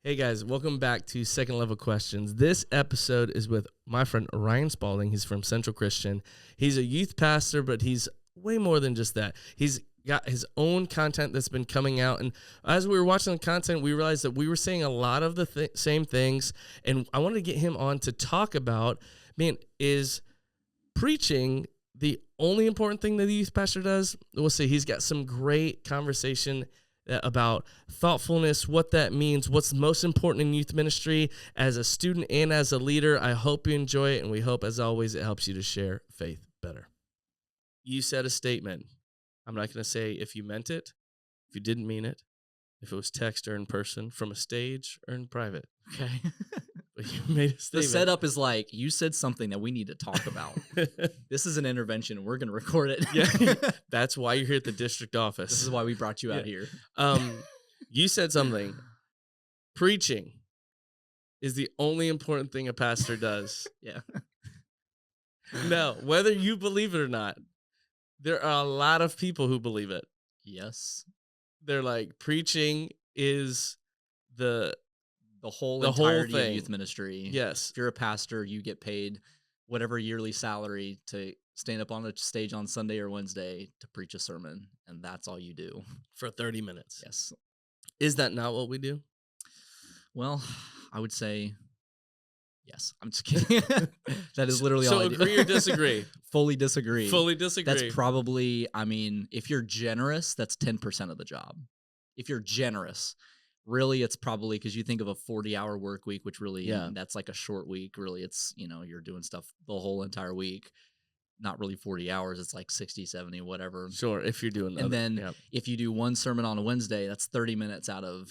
Hey guys, welcome back to Second Level Questions. This episode is with my friend Ryan Spaulding. He's from Central Christian. He's a youth pastor, but he's way more than just that. He's got his own content that's been coming out. And as we were watching the content, we realized that we were saying a lot of the same things. And I wanted to get him on to talk about, is preaching the only important thing that the youth pastor does? We'll see. He's got some great conversation about thoughtfulness, what that means, what's most important in youth ministry as a student and as a leader. I hope you enjoy it, and we hope, as always, it helps you to share faith better. You said a statement. I'm not going to say if you meant it, if you didn't mean it, if it was text or in person, from a stage or in private. Okay. But you made a statement. The setup is like, you said something that we need to talk about. This is an intervention, and we're going to record it. Yeah, that's why you're here at the district office. This is why we brought you out here. You said something. Preaching is the only important thing a pastor does. Yeah. No, whether you believe it or not, there are a lot of people who believe it. Yes. They're like, preaching is the whole whole entirety thing. of youth ministry. Yes. If you're a pastor, you get paid whatever yearly salary to stand up on a stage on Sunday or Wednesday to preach a sermon, and that's all you do. For 30 minutes. Yes. Is that not what we do? Well, I would say yes. I'm just kidding. That is literally all I do. So agree or disagree? Fully disagree. Fully disagree. That's probably, if you're generous, that's 10% of the job. If you're generous, really, it's probably because you think of a 40-hour work week, which really, that's like a short week. Really, it's, you're doing stuff the whole entire week. Not really 40 hours. It's like 60, 70, whatever. Sure, if you're doing that. And then if you do one sermon on a Wednesday, that's 30 minutes out of,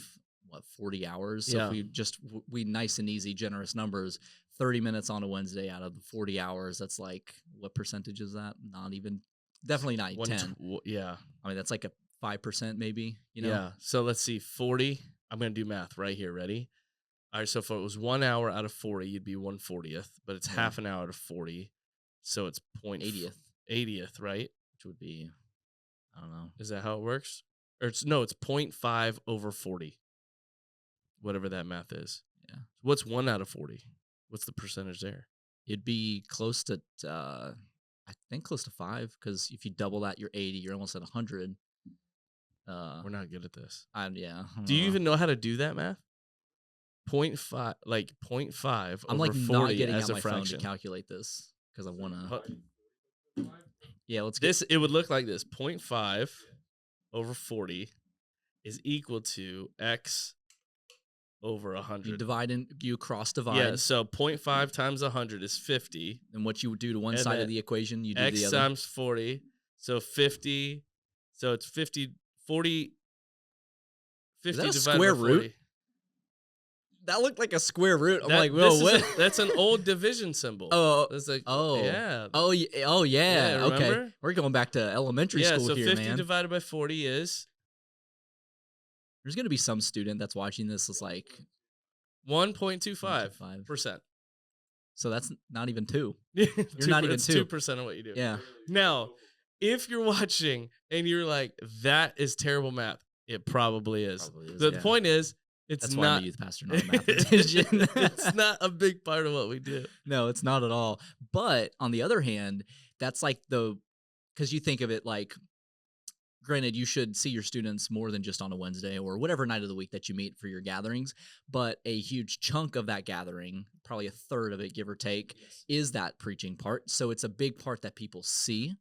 40 hours? So if we nice and easy, generous numbers, 30 minutes on a Wednesday out of the 40 hours, that's like, what percentage is that? Not even, definitely not 10. Yeah. That's like a 5% maybe, Yeah. So let's see, 40. I'm going to do math right here. Ready? All right. So if it was 1 hour out of 40, you'd be 1/40th, but it's half an hour out of 40. So it's 80th, right? Which would be, I don't know. Is that how it works? Or it's 0.5 over 40. Whatever that math is. Yeah. What's 1 out of 40? What's the percentage there? It'd be close to, I think close to 5, because if you double that, you're 80. You're almost at 100. We're not good at this. Do you even know how to do that math? 0.5, like 0.5 I'm over like 40 not getting as out a my fraction. phone to calculate this because I want to. Yeah, let's get this. It would look like this: 0.5 over 40 is equal to x over 100. You cross divide. Yeah, so 0.5 times 100 is 50. And what you would do to one side of the equation, you do x the other. X times 40, so 50. So it's 50, 40. 50 is that a divided square by 40. root? That looked like a square root. I'm like, whoa, what? That's an old division symbol. That's like, yeah. Oh, yeah. Yeah, Okay, we're going back to elementary school so here, 50 man. divided by 40 is. There's gonna be some student that's watching this is like 1.25%. So that's not even 2. You're not even 2% of what you do. Yeah. Now, if you're watching and you're like, that is terrible math, it probably is. The point is, that's why I'm a youth pastor, not a mathematician. It's not a big part of what we do. No, it's not at all. But on the other hand, that's like because you think of it like, granted, you should see your students more than just on a Wednesday or whatever night of the week that you meet for your gatherings. But a huge chunk of that gathering, probably a third of it, give or take, is that preaching part. So it's a big part that people see.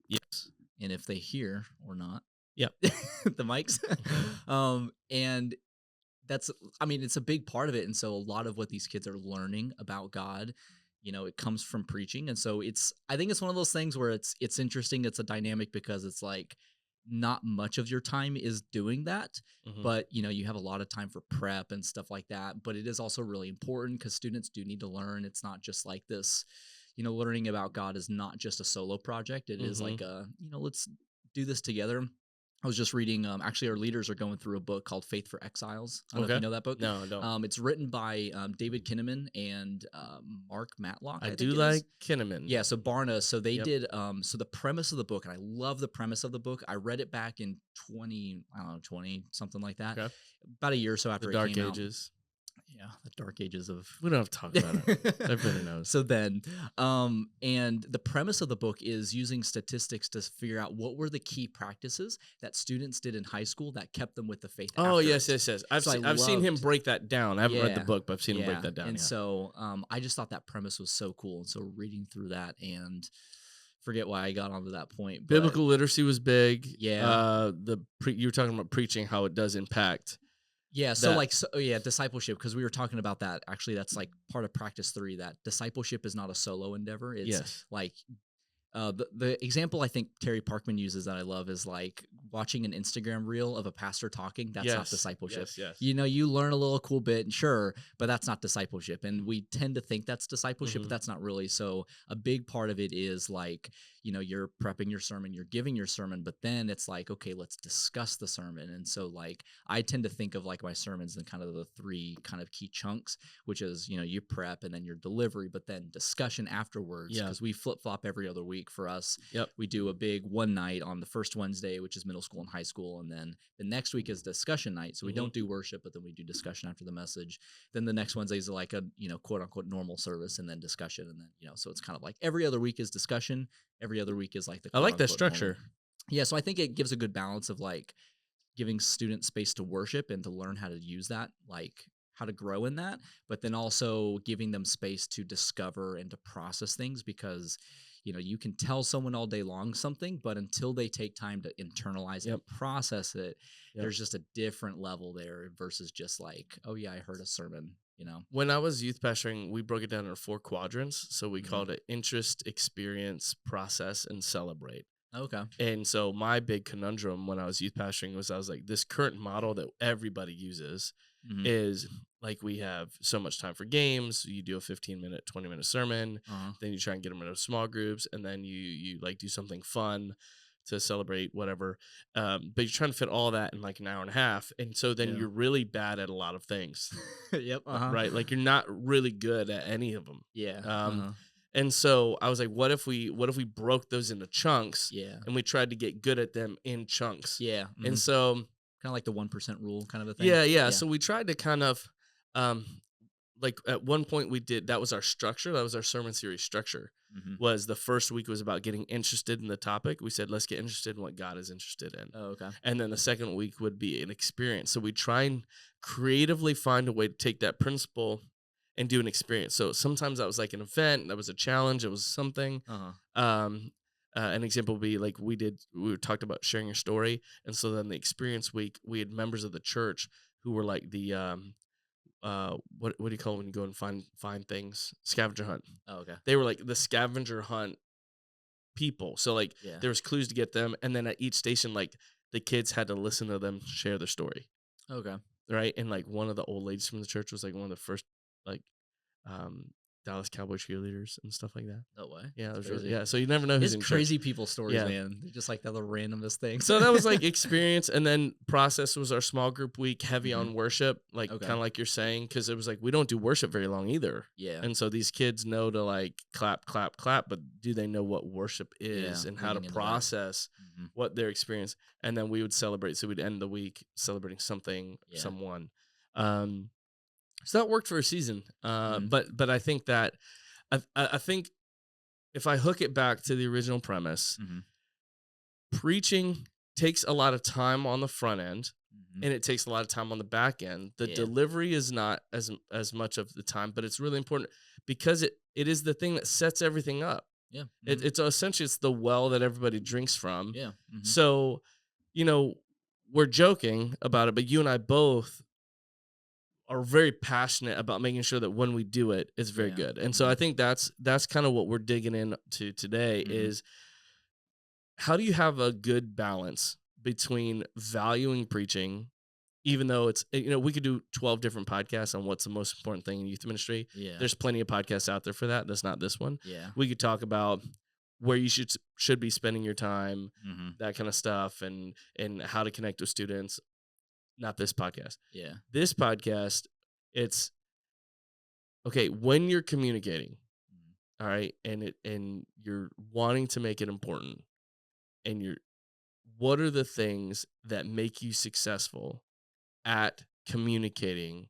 Yes. And if they hear or not. Yep. The mics. And that's, it's a big part of it. And so a lot of what these kids are learning about God, it comes from preaching. And so I think it's one of those things where it's interesting. It's a dynamic because it's like not much of your time is doing that, but you have a lot of time for prep and stuff like that. But it is also really important because students do need to learn. It's not just like this, learning about God is not just a solo project. It is like let's do this together. I was just reading, actually our leaders are going through a book called Faith for Exiles. I don't know if you know that book. No, I don't. It's written by David Kinnaman and Mark Matlock. I do like Kinnaman. Yeah, so Barna, so they did, so the premise of the book, and I love the premise of the book. I read it back in 20, something like that. Okay. About a year or so after it came out. The Dark Ages. Yeah, the dark ages of. We don't have to talk about it. Everybody knows. So then, and the premise of the book is using statistics to figure out what were the key practices that students did in high school that kept them with the faith. Oh, after yes, it. yes, yes. I've So I I've seen him loved- break that down. I haven't read the Yeah, book, but I've seen him break yeah. that down. And Yeah. so I just thought that premise was so cool. And so reading through that and forget why I got onto that point. But Biblical literacy was big. Yeah. You were talking about preaching, how it does impact. Yeah, so that. like discipleship, because we were talking about that. Actually, that's like part of practice 3, that discipleship is not a solo endeavor. It's Yes. like the example I think Terry Parkman uses that I love is like watching an Instagram reel of a pastor talking. That's not Yes, discipleship. yes. You know, you learn a little cool bit, sure, but that's not discipleship. And we tend to think that's discipleship, but that's not really. So a big part of it is like, you know, you're prepping your sermon, you're giving your sermon, but then it's like, okay, let's discuss the sermon. And so like I tend to think of like my sermons in kind of the 3 kind of key chunks, which is, you know, you prep and then your delivery, but then discussion afterwards. Yeah. Because we flip flop every other week for us. Yep. We do a big one night on the first Wednesday, which is middle school and high school. And then the next week is discussion night. So we don't do worship, but then we do discussion after the message. Then the next Wednesday is like a, you know, quote unquote normal service and then discussion. And then, you know, so it's kind of like every other week is discussion. Every other week is like the I like that quote-unquote structure. normal. Yeah. So I think it gives a good balance of like giving students space to worship and to learn how to use that, like how to grow in that, but then also giving them space to discover and to process things, because you know, you can tell someone all day long something, but until they take time to internalize and process it, there's just a different level there versus just like, oh yeah, I heard a sermon, you know. When I was youth pastoring, we broke it down into 4 quadrants. So we called it interest, experience, process, and celebrate. Okay. And so my big conundrum when I was youth pastoring was I was like, this current model that everybody uses is like, we have so much time for games. You do a 15-minute, 20-minute sermon. Then you try and get them into small groups. And then you like do something fun to celebrate whatever. But you're trying to fit all that in like an hour and a half. And so then you're really bad at a lot of things. Yep. Right. Like you're not really good at any of them. Yeah. And so I was like, what if we broke those into chunks? Yeah. And we tried to get good at them in chunks. Yeah. And so kind of like the 1% rule kind of a thing. Yeah. So we tried to kind of like at one point that was our structure. That was our sermon series structure. Was the first week was about getting interested in the topic. We said, let's get interested in what God is interested in. Oh, okay. And then the second week would be an experience. So we try and creatively find a way to take that principle and do an experience. So sometimes that was like an event, that was a challenge, it was something. An example would be like we talked about sharing your story. And so then the experience week, we had members of the church who were like the what do you call it when you go and find things? Scavenger hunt. Oh, okay. They were like the scavenger hunt people. So like there was clues to get them, and then at each station, like the kids had to listen to them share their story. Okay. Right. And like one of the old ladies from the church was like one of the first like Dallas Cowboy cheerleaders and stuff like that. No way. Yeah, it was crazy. really, so you never know who's It's in crazy church. people stories, man. They're just like the randomest things. So that was like experience, and then process was our small group week, heavy on worship, like kind of like you're saying, because it was like we don't do worship very long either. Yeah. And so these kids know to like clap, clap, clap, but do they know what worship is and how to process what their experience? And then we would celebrate. So we'd end the week celebrating something, someone. So that worked for a season. But I think that I think if I hook it back to the original premise, preaching takes a lot of time on the front end, and it takes a lot of time on the back end. The delivery is not as much of the time, but it's really important because it is the thing that sets everything up. Yeah, it's essentially it's the well that everybody drinks from. Yeah. So, you know, we're joking about it, but you and I both are very passionate about making sure that when we do it, it's very good. And so I think that's kind of what we're digging into today is how do you have a good balance between valuing preaching, even though it's, you know, we could do 12 different podcasts on what's the most important thing in youth ministry. Yeah. There's plenty of podcasts out there for that. That's not this one. Yeah. We could talk about where you should be spending your time, that kind of stuff, and how to connect with students. Not this podcast. Yeah. This podcast, it's okay when you're communicating, all right, and you're wanting to make it important, and what are the things that make you successful at communicating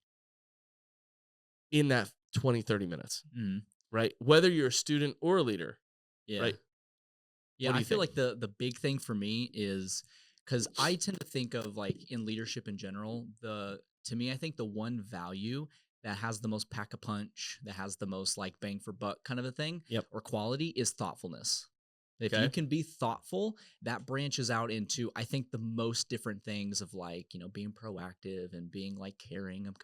in that 20, 30 minutes, Mhm. right? Whether you're a student or a leader, Yeah. right? Yeah, What do I you feel think? like the big thing for me is because I tend to think of like in leadership in general, the to me, I think the one value that has the most pack a punch, that has the most like bang for buck kind of a thing Yep. or quality is thoughtfulness. If you Okay. can be thoughtful, that branches out into I think the most different things of like, being proactive and being like caring and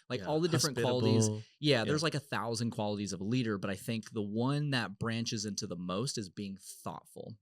like Yeah. all the different qualities. Hospitable. Yeah, Yeah. there's like 1,000 qualities of a leader, but I think the one that branches into the most is being thoughtful.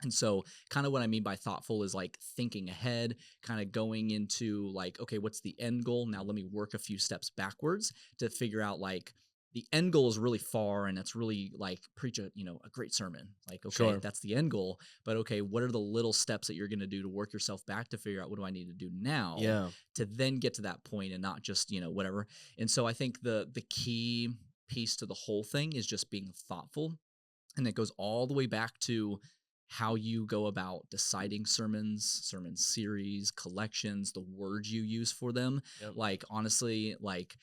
And so, kind of what I mean by thoughtful is like thinking ahead, kind of going into like, okay, what's the end goal? Now, let me work a few steps backwards to figure out like the end goal is really far and it's really like preach a great sermon. Like, okay, Sure. that's the end goal. But okay, what are the little steps that you're going to do to work yourself back to figure out what do I need to do now Yeah. to then get to that point and not just, whatever. And so I think the key piece to the whole thing is just being thoughtful, and it goes all the way back to how you go about deciding sermons, sermon series, collections, the words you use for them. Yep. Like honestly, like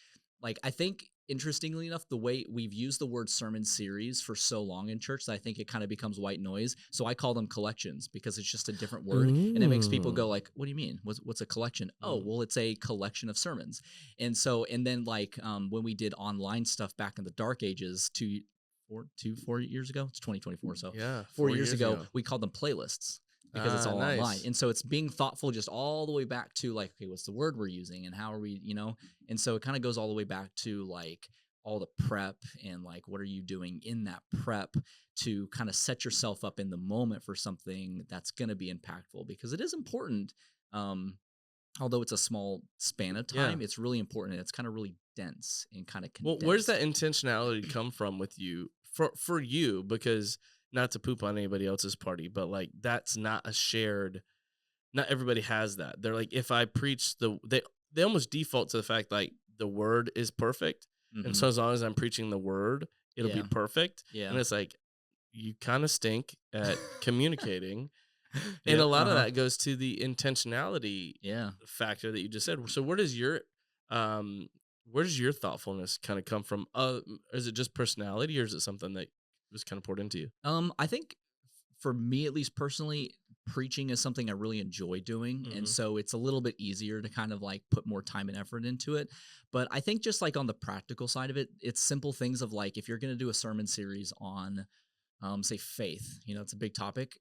I think interestingly enough, the way we've used the word sermon series for so long in church that I think it kind of becomes white noise. So I call them collections because it's just a different word, and it makes people go Ooh. like, "What do you mean? What's a collection?" Oh, Mm. well, it's a collection of sermons. And then like when we did online stuff back in the dark ages, 4 years ago. It's 2024. So Yeah. 4 years ago, we called them playlists because it's Ah, all online. nice. And so it's being thoughtful just all the way back to like, okay, what's the word we're using and how are we. And so it kind of goes all the way back to like all the prep and like what are you doing in that prep to kind of set yourself up in the moment for something that's going to be impactful, because it is important. Although it's a small span of Yeah. time, it's really important. It's kind of really dense and kind of Well, where's condensed. that intentionality come from with you for you? Because not to poop on anybody else's party, but like that's not a shared. Not everybody has that. They're like, if I preach they almost default to the fact like the word is perfect, and Hmm. so as long as I'm preaching the word, it'll be Yeah. perfect. Yeah. And it's like you kind of stink at communicating, and a Yep. lot of Uh-huh. that goes to the intentionality Yeah. factor that you just said. So um where does your thoughtfulness kind of come from? Is it just personality, or is it something that was kind of poured into you? I think for me, at least personally, preaching is something I really enjoy doing. And Hmm. so it's a little bit easier to kind of like put more time and effort into it. But I think just like on the practical side of it, it's simple things of like if you're going to do a sermon series on say faith, it's a big topic.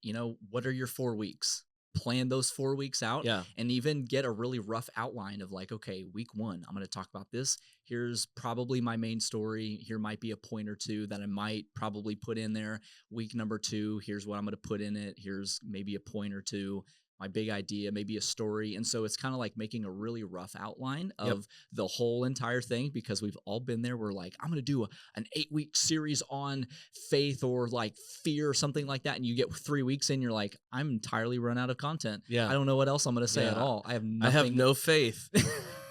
What are your 4 weeks? Plan those 4 weeks out Yeah. and even get a really rough outline of like, okay, week one, I'm going to talk about this. Here's probably my main story. Here might be a point or two that I might probably put in there. Week number two, here's what I'm going to put in it. Here's maybe a point or two, my big idea, maybe a story. And so it's kind of like making a really rough outline Yep. of the whole entire thing, because we've all been there. We're like, I'm going to do an 8-week series on faith or like fear or something like that. And you get 3 weeks in, you're like, I'm entirely run out of content. Yeah. I don't know what else I'm going to say at Yeah. all. I have I have nothing no faith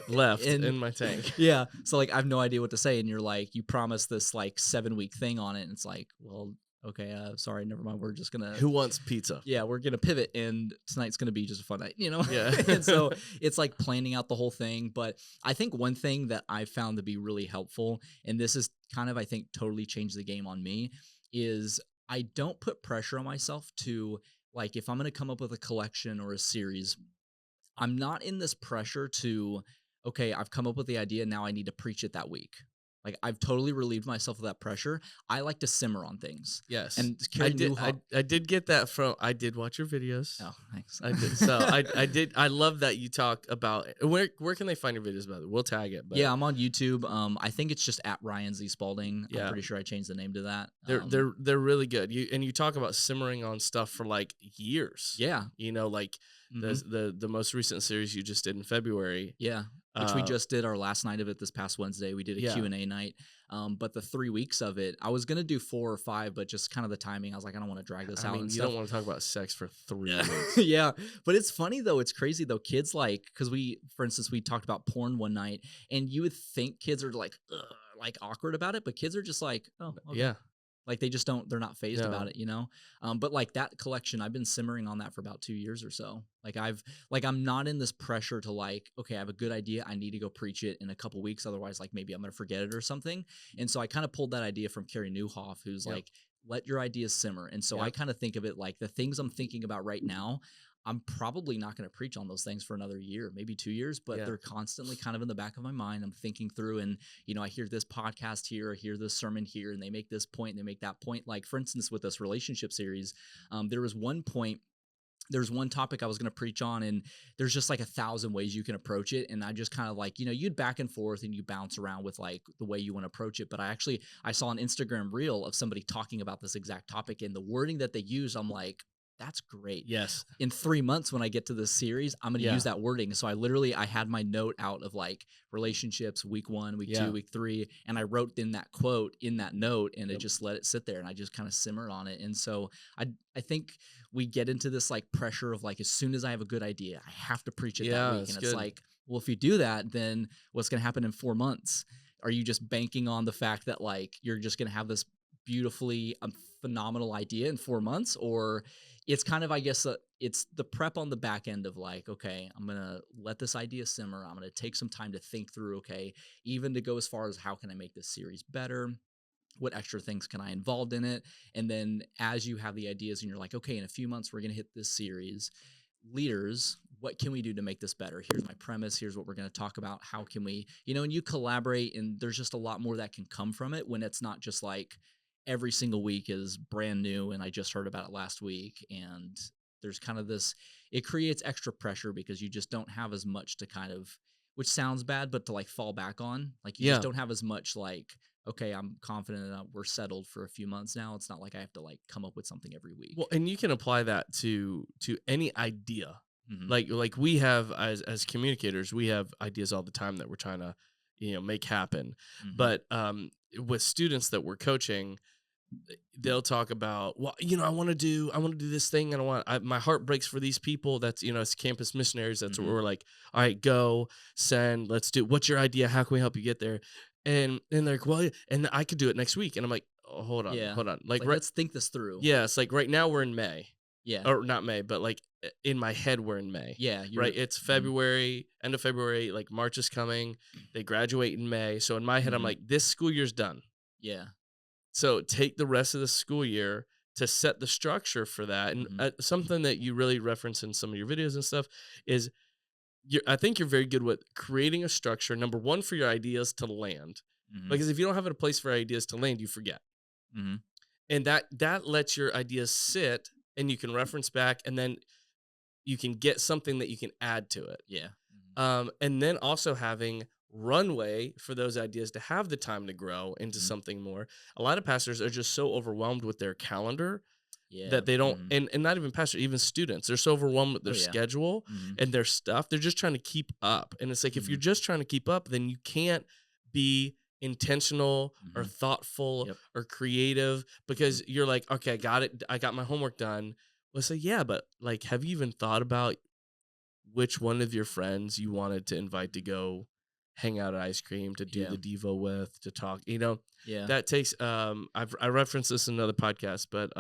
left in in my tank. yeah. So like I have no idea what to say. And you're like, you promise this like 7-week thing on it. And it's like, well, okay, sorry, never mind. We're just gonna Who wants pizza? yeah, we're gonna pivot and tonight's gonna be just a fun night, Yeah. And so it's like planning out the whole thing. But I think one thing that I found to be really helpful, and this is kind of I think totally changed the game on me, is I don't put pressure on myself to like if I'm gonna come up with a collection or a series, I'm not in this pressure to, okay, I've come up with the idea. Now I need to preach it that week. Like I've totally relieved myself of that pressure. I like to simmer on things. Yes. And Carrie knew how. I did get that from I did watch your videos. Oh, thanks. I did. So I did I love that you talk about where can they find your videos, by the way? We'll tag it, but Yeah, I'm on YouTube. I think it's just at Ryan Z Spaulding. I'm yeah. pretty sure I changed the name to that. They're really good. You talk about simmering on stuff for like years. Yeah. Like Mhm. the most recent series you just did in February. Yeah, which we just did our last night of it this past Wednesday. We did a Yeah. Q&A night. But the 3 weeks of it, I was going to do 4 or 5, but just kind of the timing, I was like, I don't want to drag this I out mean, and you stuff. don't want to talk about sex for 3 Yeah. weeks. Yeah. But it's funny though. It's crazy though. Kids like, because for instance, we talked about porn one night, and you would think kids are like, ugh, like awkward about it, but kids are just like, oh, okay. Yeah. Like they just don't, they're not phased about No. it, you know? But like that collection, I've been simmering on that for about 2 years or so. I'm not in this pressure to like, okay, I have a good idea. I need to go preach it in a couple weeks. Otherwise, like maybe I'm going to forget it or something. And so I kind of pulled that idea from Carrie Newhoff, who's Yep. like, let your ideas simmer. And so I Yep. kind of think of it like the things I'm thinking about right now, I'm probably not going to preach on those things for another year, maybe 2 years, but Yeah. they're constantly kind of in the back of my mind. I'm thinking through, and I hear this podcast here, I hear this sermon here, and they make this point, and they make that point. Like for instance, with this relationship series, there was one point. There's one topic I was going to preach on, and there's just like 1,000 ways you can approach it. And I just kind of like, you'd back and forth and you bounce around with like the way you want to approach it. But I saw an Instagram reel of somebody talking about this exact topic, and the wording that they use, I'm like, that's great. Yes. In 3 months, when I get to this series, I'm going to use that wording. So I had my note out of like relationships, week 1, week 2, week 3. And I wrote in that quote in that note, and it just let it sit there, and I just kind of simmered on it. And so I think we get into this like pressure of like, as soon as I have a good idea, I have to preach it that week. And it's like, well, if you do that, then what's going to happen in 4 months? Are you just banking on the fact that like you're just going to have this beautifully phenomenal idea in 4 months? Or it's kind of, I guess, it's the prep on the back end of like, okay, I'm going to let this idea simmer. I'm going to take some time to think through, okay, even to go as far as how can I make this series better? What extra things can I involve in it? And then as you have the ideas and you're like, okay, in a few months, we're going to hit this series. Leaders, what can we do to make this better? Here's my premise. Here's what we're going to talk about. How can we, and you collaborate, and there's just a lot more that can come from it when it's not just like every single week is brand new and I just heard about it last week. And there's kind of this, it creates extra pressure because you just don't have as much to kind of, which sounds bad, but to like fall back on. Like you just don't have as much like, okay, I'm confident that we're settled for a few months now. It's not like I have to like come up with something every week. Well, and you can apply that to any idea. Mm-hmm. Like we have as communicators, we have ideas all the time that we're trying to, make happen. Mm-hmm. But with students that we're coaching, they'll talk about, well, I want to do this thing, and my heart breaks for these people. That's, as campus missionaries, that's what we're like, all right, go send, let's do, what's your idea? How can we help you get there? And they're like, well, and I could do it next week. And I'm like, oh, hold on. Like let's think this through. Yeah. It's like right now we're in May. Yeah. Or not May, but like in my head, we're in May. Yeah. Right. It's February, end of February, like March is coming. They graduate in May. So in my head, I'm like, this school year's done. Yeah. So take the rest of the school year to set the structure for that. And something that you really reference in some of your videos and stuff is I think you're very good with creating a structure, number one, for your ideas to land. Because if you don't have a place for ideas to land, you forget. And that lets your ideas sit, and you can reference back, and then you can get something that you can add to it. Yeah. And then also having runway for those ideas to have the time to grow into something more. A lot of pastors are just so overwhelmed with their calendar that they don't, and not even pastors, even students, they're so overwhelmed with their schedule and their stuff. They're just trying to keep up. And it's like, if you're just trying to keep up, then you can't be intentional or thoughtful or creative, because you're like, okay, I got it. I got my homework done. Well, say, yeah, but like, have you even thought about which one of your friends you wanted to invite to go hang out at ice cream, to do the Devo with, to talk, that takes, I referenced this in another podcast, but,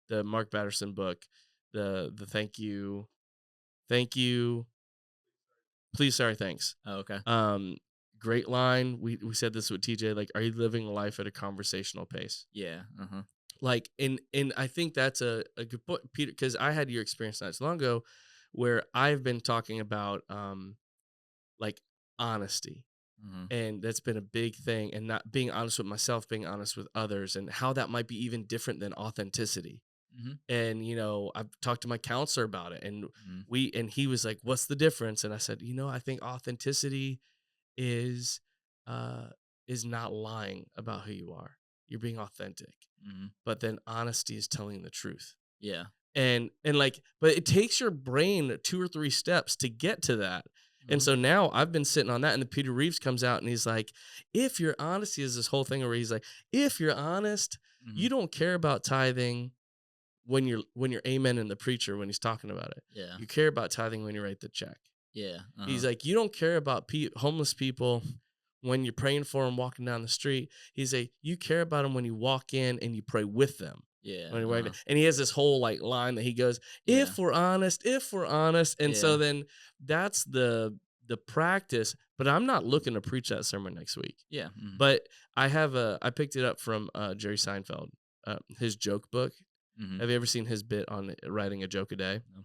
the Mark Batterson book, the thank you, please, sorry, thanks. Oh, okay. Great line. We said this with TJ, like, are you living life at a conversational pace? Yeah. Like, and I think that's a good point, Peter, because I had your experience not so long ago where I've been talking about, like, honesty. And that's been a big thing, and not being honest with myself, being honest with others, and how that might be even different than authenticity. And, I've talked to my counselor about it, and he was like, what's the difference? And I said, I think authenticity is not lying about who you are. You're being authentic. But then honesty is telling the truth. Yeah. And like, but it takes your brain 2 or 3 steps to get to that. And so now I've been sitting on that, and then Peter Reeves comes out and he's like, if your honesty is this whole thing where he's like, if you're honest, you don't care about tithing when you're amen in the preacher when he's talking about it. Yeah. You care about tithing when you write the check. Yeah. He's like, you don't care about homeless people when you're praying for them walking down the street, he's a you care about them when you walk in and you pray with them. Yeah. When you're and he has this whole like line that he goes, Yeah. if we're honest, and so Yeah. then that's the practice. But I'm not looking to preach that sermon next week. Yeah. But I picked it up from Jerry Seinfeld, his joke book. Mhm. Have you ever seen his bit on writing a joke a day? No.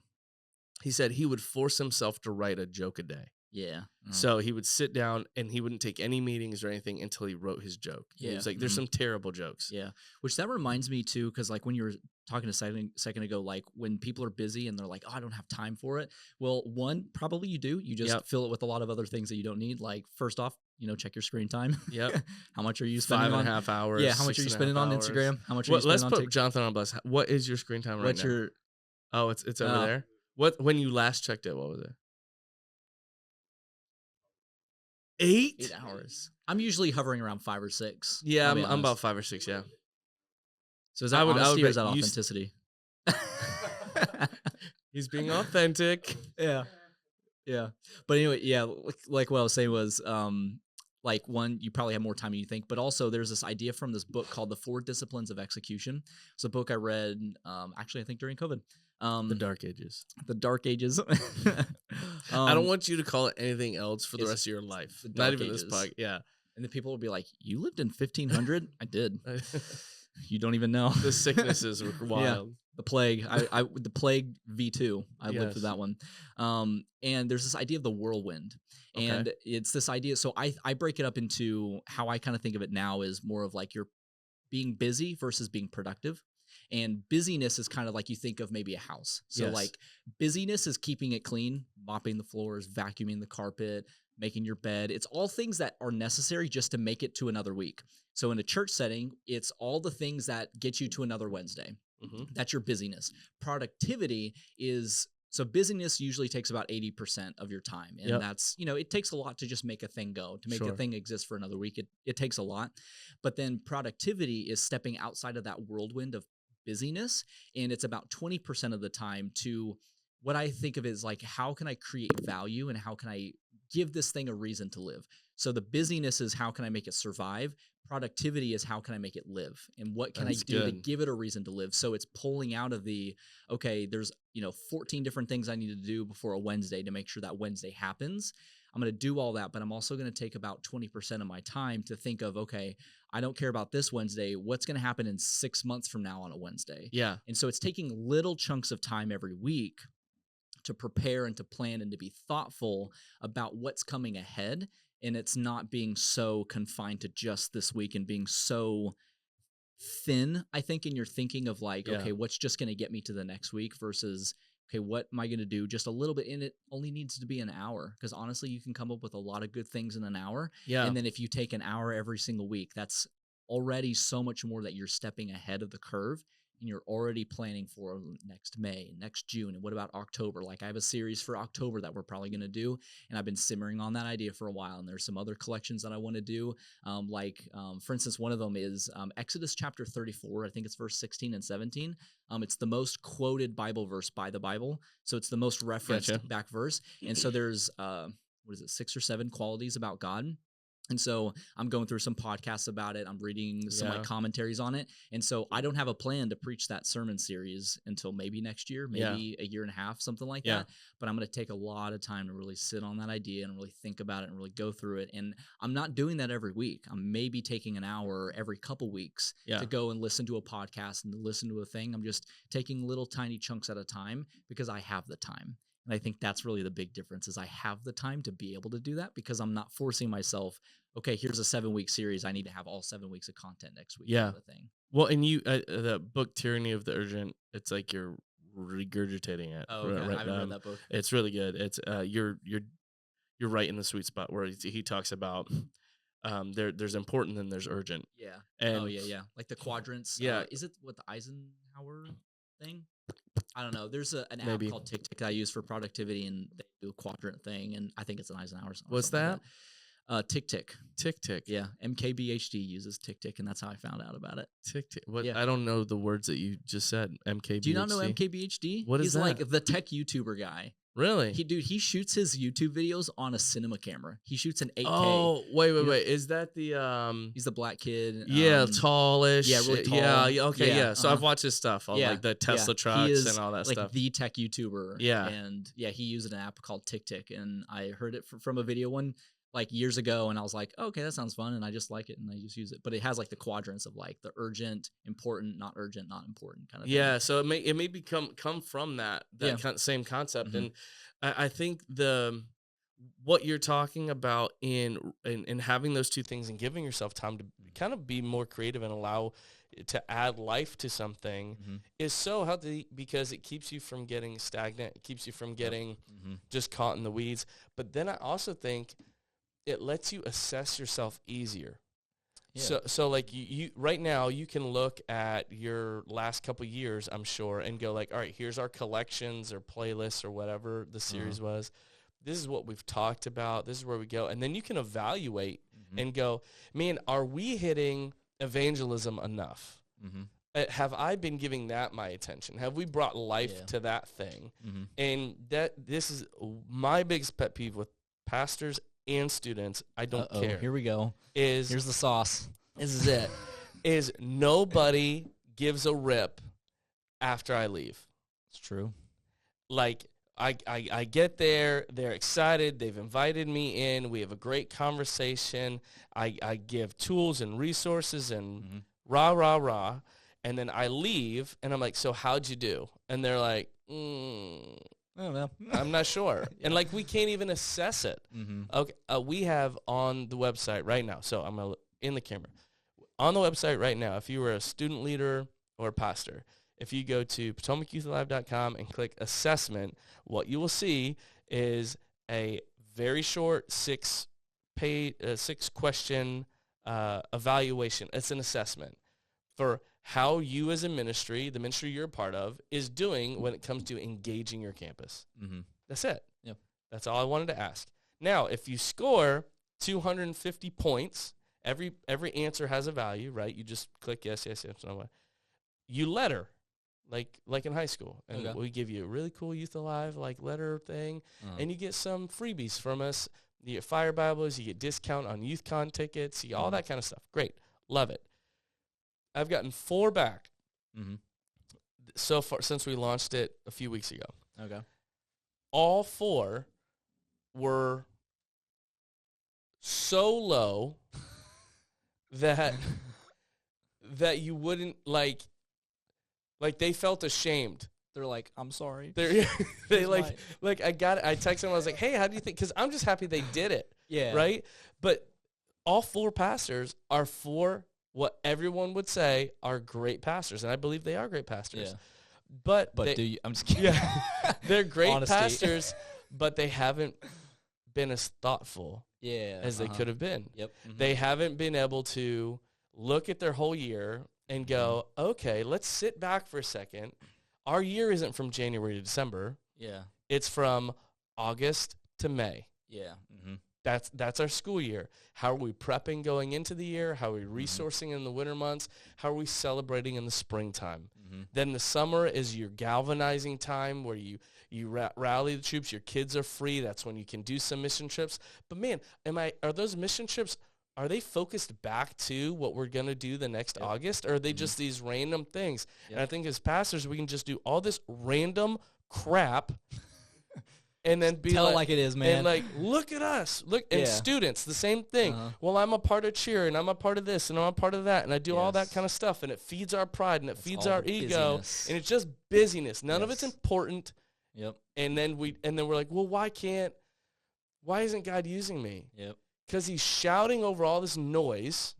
He said he would force himself to write a joke a day. Yeah. So he would sit down and he wouldn't take any meetings or anything until he wrote his joke. Yeah. He was like, there's some terrible jokes. Yeah. Which that reminds me too, because like when you were talking a second ago, like when people are busy and they're like, oh, I don't have time for it. Well, one, probably you do. You just fill it with a lot of other things that you don't need. Like first off, check your screen time. Yep. How much are you spending 5.5 hours? Yeah. How much are you spending on Instagram? How much are you spending let's on put TikTok? Jonathan on blast. What is your screen time right now? Oh, it's over there. When you last checked it, what was it? 8 hours. I'm usually hovering around 5 or 6. Yeah, I'm about 5 or 6. Yeah. So is that honesty or is that authenticity? He's being authentic. Yeah. But anyway, yeah, like what I was saying was, like one, you probably have more time than you think, but also there's this idea from this book called The 4 Disciplines of Execution. It's a book I read, actually, I think during COVID. The Dark Ages. The Dark Ages. I don't want you to call it anything else for the rest of your life. Not even this podcast. Yeah. And the people will be like, "You lived in 1500?" I did. You don't even know. The sicknesses were wild. Yeah, the plague. The plague V2. I lived through that one. And there's this idea of the whirlwind. Okay. And it's this idea. So I break it up into how I kind of think of it now is more of like you're being busy versus being productive. And busyness is kind of like you think of maybe a house. So like busyness is keeping it clean, mopping the floors, vacuuming the carpet, making your bed. It's all things that are necessary just to make it to another week. So in a church setting, it's all the things that get you to another Wednesday. Mm-hmm. That's your busyness. Productivity is, so busyness usually takes about 80% of your time. And that's, it takes a lot to just make a thing go, to make a thing exist for another week. It takes a lot. But then productivity is stepping outside of that whirlwind of busyness. And it's about 20% of the time to what I think of as like, how can I create value and how can I give this thing a reason to live? So the busyness is how can I make it survive? Productivity is how can I make it live? And what can I do to give it a reason to live? So it's pulling out of the, okay, there's, 14 different things I need to do before a Wednesday to make sure that Wednesday happens. I'm going to do all that, but I'm also going to take about 20% of my time to think of, okay, I don't care about this Wednesday. What's going to happen in 6 months from now on a Wednesday? Yeah. And so it's taking little chunks of time every week to prepare and to plan and to be thoughtful about what's coming ahead. And it's not being so confined to just this week and being so thin, I think, in your thinking of like, okay, what's just going to get me to the next week versus, okay, what am I going to do just a little bit? And it only needs to be an hour because honestly, you can come up with a lot of good things in an hour. Yeah. And then if you take an hour every single week, that's already so much more that you're stepping ahead of the curve. And you're already planning for next May, next June, and what about October? Like I have a series for October that we're probably going to do, and I've been simmering on that idea for a while, and there's some other collections that I want to do. For instance, one of them is Exodus chapter 34. I think it's verse 16 and 17. It's the most quoted Bible verse by the Bible, so it's the most referenced back verse. And so there's, 6 or 7 qualities about God. And so I'm going through some podcasts about it. I'm reading some like commentaries on it. And so I don't have a plan to preach that sermon series until maybe next year, maybe a year and a half, something like that. But I'm going to take a lot of time to really sit on that idea and really think about it and really go through it. And I'm not doing that every week. I'm maybe taking an hour every couple weeks to go and listen to a podcast and listen to a thing. I'm just taking little tiny chunks at a time because I have the time. And I think that's really the big difference is I have the time to be able to do that because I'm not forcing myself, okay, here's a 7-week series. I need to have all 7 weeks of content next week. Yeah. Kind of thing. Well, and you, the book Tyranny of the Urgent, it's like you're regurgitating it. Oh, okay. I haven't read that book. It's really good. It's you're right in the sweet spot where he talks about there's important and there's urgent. Yeah. And like the quadrants. Yeah. Is it what the Eisenhower thing? I don't know. There's an app called TickTick that I use for productivity, and they do a quadrant thing, and I think it's an Eisenhower. What's that? TickTick. TickTick. Yeah, MKBHD uses TickTick, and that's how I found out about it. TickTick. What? Yeah. I don't know the words that you just said. MKBHD. Do you not know MKBHD? What is He's that? Like the tech YouTuber guy. Really? He shoots his YouTube videos on a cinema camera. He shoots an 8K. Oh, wait. You know- Is that the He's the black kid. yeah, tallish. Yeah, really tall. Yeah, okay, yeah. So I've watched his stuff on like the Tesla He trucks is and all that like stuff. the tech YouTuber. Yeah. And he used an app called TickTick, and I heard it from a video one like years ago, and I was like, okay, that sounds fun, and I just like it, and I just use it. But it has like the quadrants of like the urgent, important, not important kind of thing. Yeah, so it may come from that same concept, and I think what you're talking about in having those two things and giving yourself time to kind of be more creative and allow to add life to something is so healthy, because it keeps you from getting stagnant. It keeps you from getting just caught in the weeds. But then I also think it lets you assess yourself easier. Yeah. So like you right now, you can look at your last couple years, I'm sure, and go like, all right, here's our collections or playlists or whatever the series was. This is what we've talked about. This is where we go. And then you can evaluate and go, man, are we hitting evangelism enough? Have I been giving that my attention? Have we brought life to that thing? And this is my biggest pet peeve with pastors and students. I don't care. Here we go. Here's the sauce. This is it. Is nobody gives a rip after I leave. It's true. Like, I get there, they're excited, they've invited me in, we have a great conversation, I give tools and resources and rah, and then I leave, and I'm like, so how'd you do? And they're like, I don't know. I'm not sure. And like, we can't even assess it. Okay, we have on the website right now, so I'm in the camera. On the website right now, if you were a student leader or a pastor, if you go to PotomacYouthAlive.com and click assessment, what you will see is a very short 6-question evaluation. It's an assessment for how you as a ministry, the ministry you're a part of, is doing when it comes to engaging your campus. That's it. Yep. That's all I wanted to ask. Now, if you score 250 points, every answer has a value, right? You just click yes, no way. You letter, like in high school, and we give you a really cool Youth Alive like letter thing, and you get some freebies from us. You get Fire Bibles, you get discount on YouthCon tickets, you get all that kind of stuff. Great, love it. I've gotten 4 back so far since we launched it a few weeks ago. Okay. All 4 were so low that you wouldn't like they felt ashamed. They're like, I'm sorry. They I got it. I texted them. I was like, hey, how do you think? Because I'm just happy they did it. Yeah. Right. But all 4 pastors are 4 what everyone would say are great pastors, and I believe they are great pastors. Yeah. But do you? I'm just kidding. Yeah, they're great Honesty. pastors, but they haven't been as thoughtful as they could have been. Yep. They haven't been able to look at their whole year and go, okay, let's sit back for a second. Our year isn't from January to December. Yeah. It's from August to May. Yeah. That's our school year. How are we prepping going into the year? How are we resourcing in the winter months? How are we celebrating in the springtime? Then the summer is your galvanizing time where you rally the troops. Your kids are free. That's when you can do some mission trips. But man, are those mission trips, are they focused back to what we're going to do the next August? Or are they just these random things? And I think as pastors, we can just do all this random crap and then be Tell it like it is, man. And like, look at us. And students, the same thing. Well, I'm a part of cheer, and I'm a part of this, and I'm a part of that, and I do all that kind of stuff, and it feeds our pride, and it feeds our ego, and it's just busyness. None of it's important. Yep. And then we're like, well, why isn't God using me? Yep. Because he's shouting over all this noise,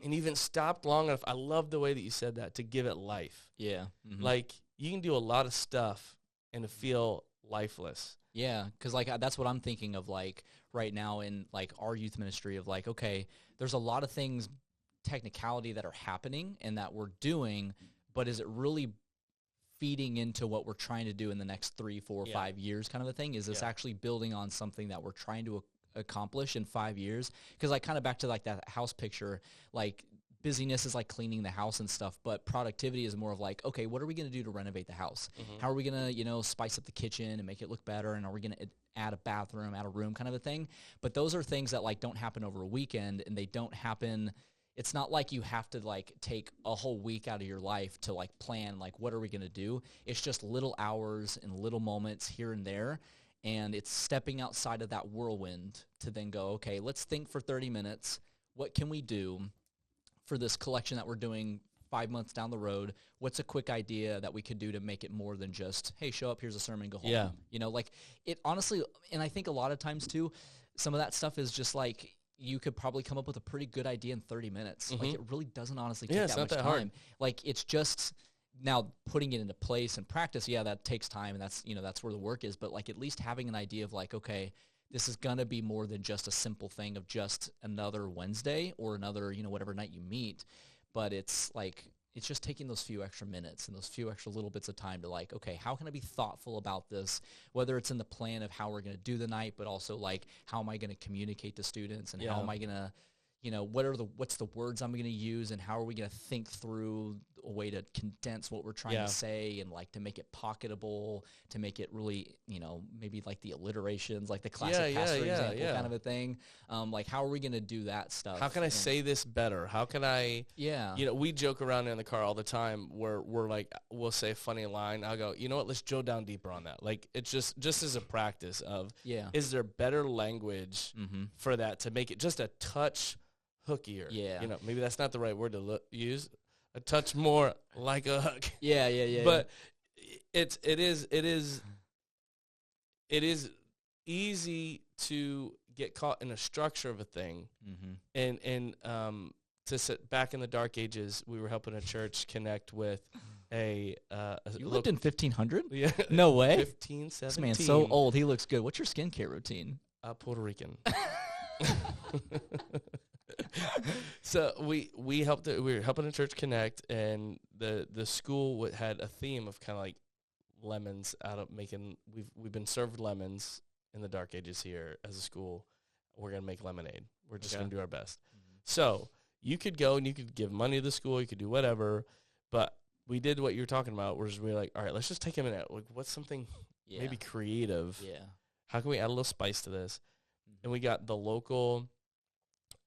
and even stopped long enough. I love the way that you said that, to give it life. Yeah. Like, you can do a lot of stuff and to feel lifeless. Yeah, because like that's what I'm thinking of, like right now in like our youth ministry of like, okay, there's a lot of things, technicality that are happening and that we're doing, but is it really feeding into what we're trying to do in the next 3, 4, 5 years kind of a thing? Is this actually building on something that we're trying to accomplish in 5 years? Because like kind of back to like that house picture, like busyness is like cleaning the house and stuff, but productivity is more of like, okay, what are we going to do to renovate the house? How are we going to, spice up the kitchen and make it look better? And are we going to add a bathroom, add a room kind of a thing? But those are things that like don't happen over a weekend, and they don't happen. It's not like you have to like take a whole week out of your life to like plan, like, what are we going to do? It's just little hours and little moments here and there. And it's stepping outside of that whirlwind to then go, okay, let's think for 30 minutes. What can we do for this collection that we're doing 5 months down the road? What's a quick idea that we could do to make it more than just, hey, show up, here's a sermon, go home. Yeah. Like it honestly, and I think a lot of times too, some of that stuff is just like, you could probably come up with a pretty good idea in 30 minutes. Like it really doesn't honestly take that much time. Hard. Like it's just now putting it into place and practice. Yeah, that takes time, and that's where the work is. But like at least having an idea of like, okay, this is going to be more than just a simple thing of just another Wednesday or another, whatever night you meet. But it's like, it's just taking those few extra minutes and those few extra little bits of time to like, okay, how can I be thoughtful about this? Whether it's in the plan of how we're going to do the night, but also like, how am I going to communicate to students, and how am I going to, what's the words I'm going to use, and how are we going to think through a way to condense what we're trying to say, and like to make it pocketable, to make it really, maybe like the alliterations, like the classic pastor example kind of a thing. Like, how are we going to do that stuff? How can I say this better? How can I, we joke around in the car all the time where we're like, we'll say a funny line. I'll go, you know what, let's drill down deeper on that. Like, it's just as a practice of, is there better language for that to make it just a touch hookier? Maybe that's not the right word to use. A touch more like a hook. But it is easy to get caught in a structure of a thing, and to sit back in the dark ages, we were helping a church connect with a you lived in 1500? Yeah, no way. 15, 17. This man's so old. He looks good. What's your skincare routine? Puerto Rican. So we were helping a church connect, and the school had a theme of kind of like lemons out of making. We've been served lemons in the dark ages here as a school. We're gonna make lemonade. We're just gonna do our best. So you could go and you could give money to the school. You could do whatever, but we did what you're talking about. We're like, all right, let's just take a minute. Like, what's something maybe creative? How can we add a little spice to this? And we got the local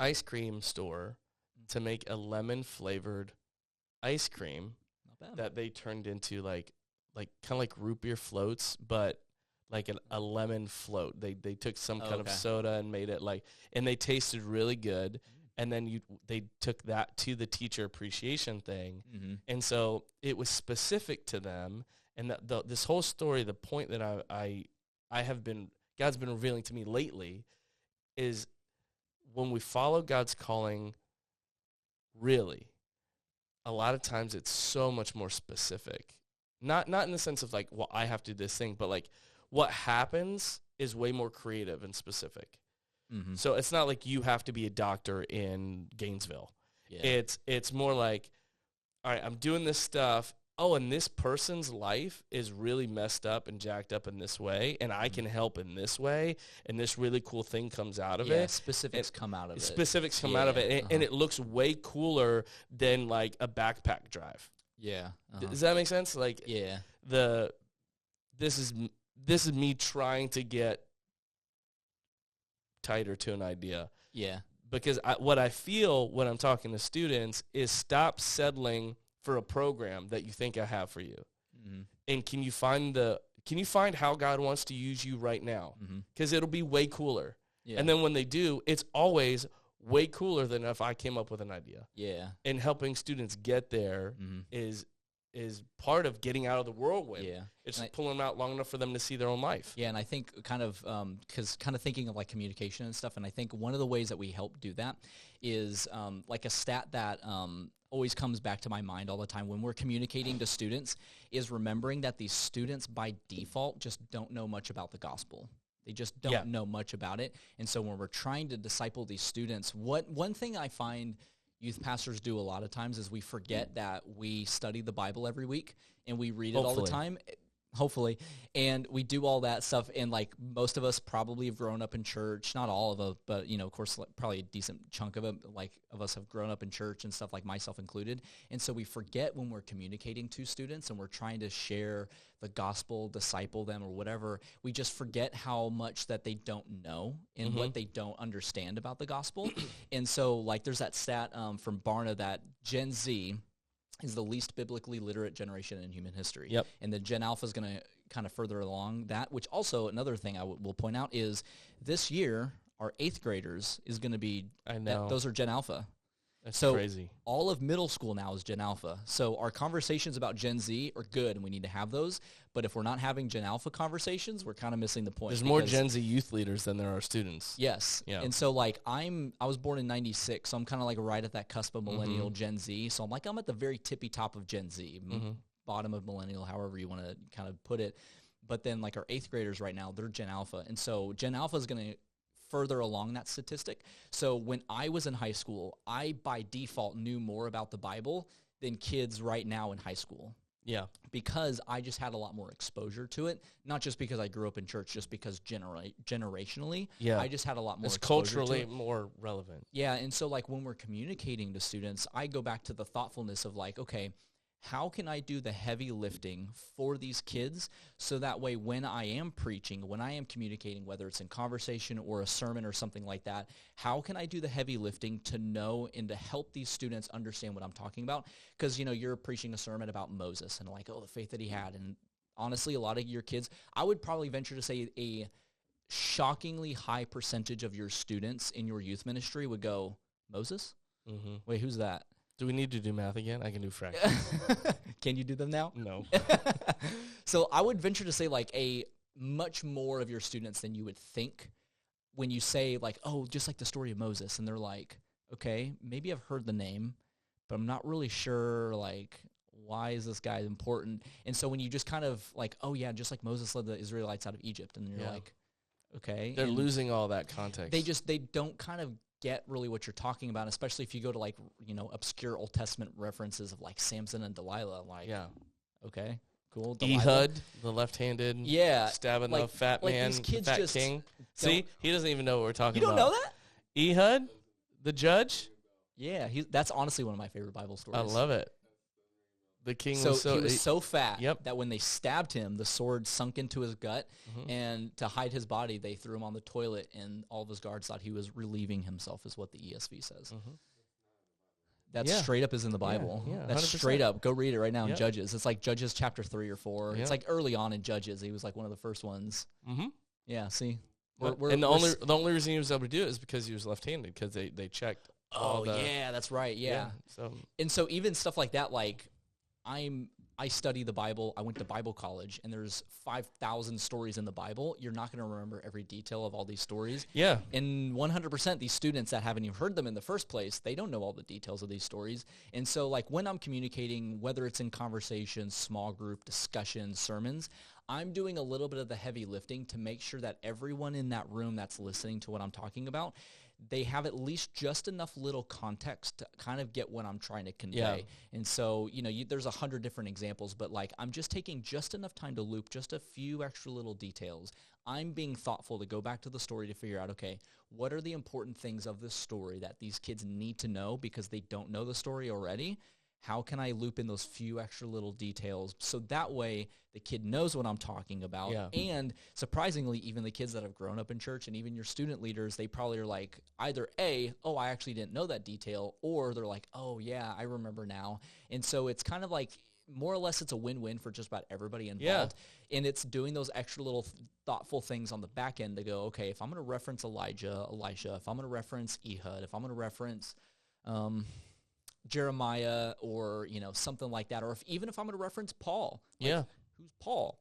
ice cream store to make a lemon flavored ice cream that they turned into like kind of like root beer floats, but like a lemon float. They took some kind of soda and made it like, and they tasted really good. And then they took that to the teacher appreciation thing. And so it was specific to them. And this whole story, the point that God's been revealing to me lately is, when we follow God's calling, really, a lot of times it's so much more specific. Not in the sense of like, well, I have to do this thing, but like what happens is way more creative and specific. So it's not like you have to be a doctor in Gainesville. It's more like, all right, I'm doing this stuff. Oh, and this person's life is really messed up and jacked up in this way, and I can help in this way, and this really cool thing comes out of it. Specifics come out of it. Specifics come out of it, and it looks way cooler than like a backpack drive. Does that make sense? Like, this is me trying to get tighter to an idea. Because what I feel when I'm talking to students is, stop settling for a program that you think I have for you. And can you find how God wants to use you right now? Because it'll be way cooler. And then when they do, it's always way cooler than if I came up with an idea. And helping students get there is part of getting out of the whirlwind. It's pulling them out long enough for them to see their own life. And I think kind of thinking of like communication and stuff, and I think one of the ways that we help do that is like a stat that always comes back to my mind all the time when we're communicating to students, is remembering that these students by default just don't know much about the gospel. They just don't know much about it. And so when we're trying to disciple these students, one thing I find youth pastors do a lot of times is we forget that we study the Bible every week and we read it all the time. hopefully. And we do all that stuff. And like most of us probably have grown up in church, not all of us, but of course, probably a decent chunk of us have grown up in church and stuff, like myself included. And so we forget when we're communicating to students and we're trying to share the gospel, disciple them or whatever, we just forget how much that they don't know and what they don't understand about the gospel. And so like there's that stat from Barna that Gen Z is the least biblically literate generation in human history. Yep. And the Gen Alpha is going to kind of further along that, which also another thing I will point out is this year, our 8th graders is going to be, those are Gen Alpha. That's crazy. All of middle school now is Gen Alpha. So our conversations about Gen Z are good, and we need to have those. But if we're not having Gen Alpha conversations, we're kind of missing the point. There's more Gen Z youth leaders than there are students. Yes. Yeah. And so, like, I was born in 96, so I'm kind of, like, right at that cusp of millennial Gen Z. So I'm at the very tippy top of Gen Z, bottom of millennial, however you want to kind of put it. But then, like, our 8th graders right now, they're Gen Alpha. And so Gen Alpha is going to further along that statistic. So when I was in high school, I by default knew more about the Bible than kids right now in high school. Yeah. Because I just had a lot more exposure to it, not just because I grew up in church, just because generationally, I just had a lot more exposure culturally to it. More relevant. Yeah, and so like when we're communicating to students, I go back to the thoughtfulness of like, okay, how can I do the heavy lifting for these kids so that way when I am preaching, when I am communicating, whether it's in conversation or a sermon or something like that, how can I do the heavy lifting to know and to help these students understand what I'm talking about? Because, you're preaching a sermon about Moses and like, oh, the faith that he had. And honestly, a lot of your kids, I would probably venture to say a shockingly high percentage of your students in your youth ministry would go, Moses? Wait, who's that? Do we need to do math again? I can do fractions. Can you do them now? No. So I would venture to say like a much more of your students than you would think when you say like, oh, just like the story of Moses. And they're like, okay, maybe I've heard the name, but I'm not really sure like why is this guy important? And so when you just kind of like, oh yeah, just like Moses led the Israelites out of Egypt. And you're like, okay. They're losing all that context. They don't kind of get really what you're talking about, especially if you go to like, obscure Old Testament references of like Samson and Delilah. Like, okay, cool. Delilah. Ehud, the left-handed, stabbing the fat man, these kids the fat just king. See, he doesn't even know what we're talking about. You don't know that? Ehud, the judge? Yeah, that's honestly one of my favorite Bible stories. I love it. The king he was so fat that when they stabbed him, the sword sunk into his gut, and to hide his body, they threw him on the toilet, and all of his guards thought he was relieving himself, is what the ESV says. That straight up is in the Bible. Yeah, that's 100%. Straight up. Go read it right now in Judges. It's like Judges chapter 3 or 4. It's like early on in Judges. He was like one of the first ones. Yeah, see? And the only reason he was able to do it is because he was left-handed, because they checked. Oh, yeah, that's right, And so even stuff like that, like, I study the Bible. I went to Bible college, and there's 5,000 stories in the Bible. You're not going to remember every detail of all these stories. Yeah. And 100%, these students that haven't even heard them in the first place, they don't know all the details of these stories. And so, like, when I'm communicating, whether it's in conversations, small group, discussions, sermons, I'm doing a little bit of the heavy lifting to make sure that everyone in that room that's listening to what I'm talking about, they have at least just enough little context to kind of get what I'm trying to convey. Yeah. And so, there's 100 different examples, but like I'm just taking just enough time to loop just a few extra little details. I'm being thoughtful to go back to the story to figure out, okay, what are the important things of this story that these kids need to know because they don't know the story already? How can I loop in those few extra little details so that way the kid knows what I'm talking about? Yeah. And surprisingly, even the kids that have grown up in church and even your student leaders, they probably are like either A, oh, I actually didn't know that detail, or they're like, oh, yeah, I remember now. And so it's kind of like more or less it's a win-win for just about everybody involved. Yeah. And it's doing those extra little thoughtful things on the back end to go, okay, if I'm going to reference Elisha, if I'm going to reference Ehud, if I'm going to reference Jeremiah or, something like that. Or even if I'm going to reference Paul. Like, who's Paul?